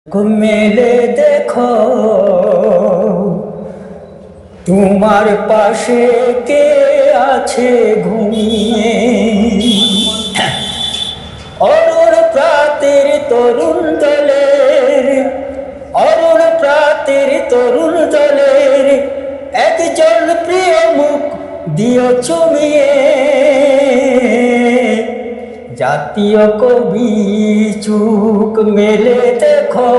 মেলে দেখো তোমার পাশে কে আছে ঘুমিয়ে। অরুণ প্রাতের তরুণ দলের, অরুণ প্রাতের তরুণ দলের একজন প্রিয় মুখ দিও চুমিয়ে। জাতীয় কবি চোখ মেলে দেখো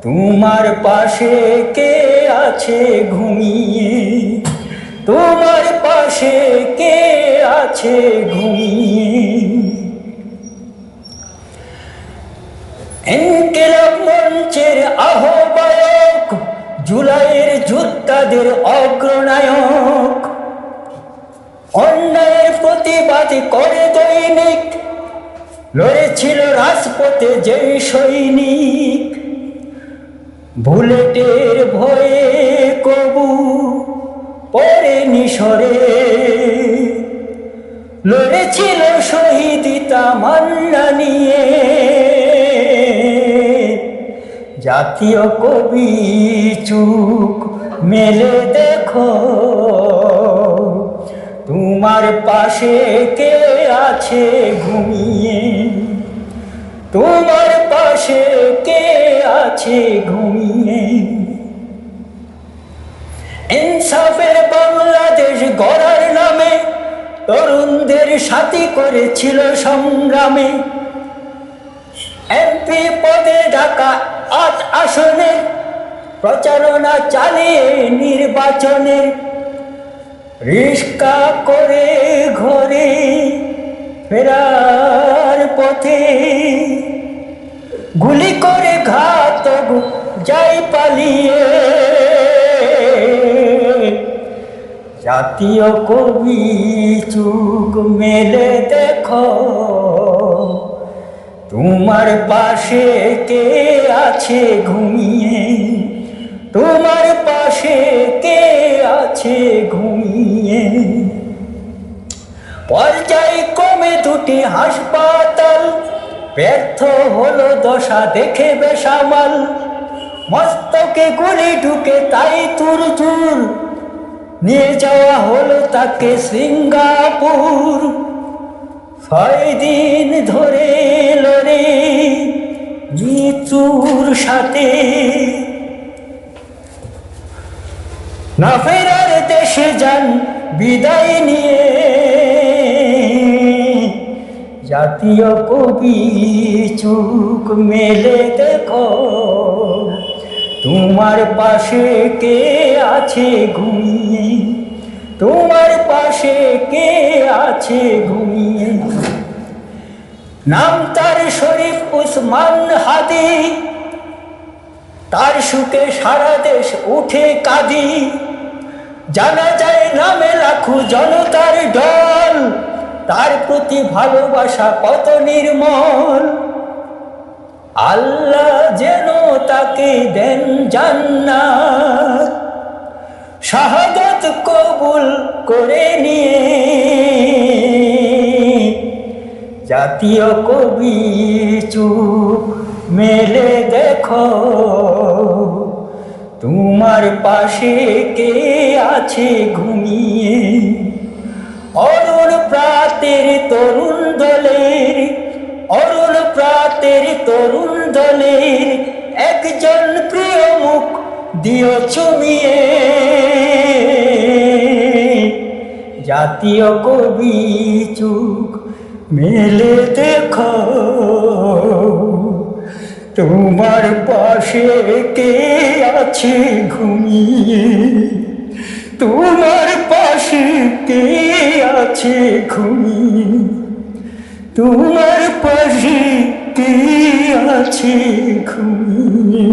তোমার পাশে কে আছে ঘুমিয়ে। তোমার পাশে কে আছে ঘুমিয়ে। ইনকিলাব মঞ্চের আহ্বায়ক, জুলাইয়ের যোদ্ধাদের অগ্রনায়ক, অন্যায়ের প্রতিবাদ করে দৈনিক লড়েছিল রাজপথে যেই সৈনিক। বুলেটের ভয়ে কবু পড়েনি সরে, লড়েছিল শহীদ তামান্না নিয়ে। জাতীয় কবি চোখ মেলে দেখো তোমার পাশে কে আছে ঘুমিয়ে। তোমার পাশে কে আছে ঘুমিয়ে। ইনসাফের বাংলাদেশ গড়ার নামে তরুণদের সাথী করেছিল সংগ্রামে। এমপি পদে ঢাকা ৮ আসনে প্রচারণা চালিয়ে নির্বাচনে। রিস্কা করে ঘরে ফেরার পথে গুলি করে ঘাতক যাই পালিয়ে। জাতীয় কবি চোখ মেলে দেখো তোমার পাশে কে আছে ঘুমিয়ে। তোমার পাশে কে আছে ঘুমিয়ে। পর্যায়ক্রমে 2টি হাসপাতাল ব্যর্থ হলো দশা দেখে বেসামাল। মস্তকে গুলি ঢুকে তাই তুরজুর, নিয়ে যাওয়া হলো তাকে সিঙ্গাপুর। 6 দিন ধরে লড়ে মৃত্যুর সাথে, না ফেরার দেশে যান বিদায় নিয়ে। জাতীয় কবি চোখ মেলে দেখো তোমার পাশে কে আছে ঘুমিয়ে। তোমার পাশে কে আছে ঘুমিয়ে। নাম তার শরীফ উসমান হাদি, তার সুখে সারা দেশ উঠে কাঁদি। জানা যায় নামে লাখো জনতার ঢল, তার প্রতি ভালোবাসা কত নির্মল। আল্লাহ যেন তাকে দেন জান্নাত, শাহাদাত কবুল করে নিয়ে। জাতীয় কবি চোখ মেলে দেখো তোমার পাশে কে আছে ঘুমিয়ে। অরুণ প্রাতের তরুণ দলের, অরুণ প্রাতের তরুণ দলের একজন প্রিয় মুখ দিও চুমিয়ে। জাতীয় কবি চোখ মেলে দেখো তোমার পাশে কে আছে ঘুমিয়ে। তোমার পাশে কে আছে ঘুমিয়ে। তোমার পাশে কে আছে ঘুমিয়ে।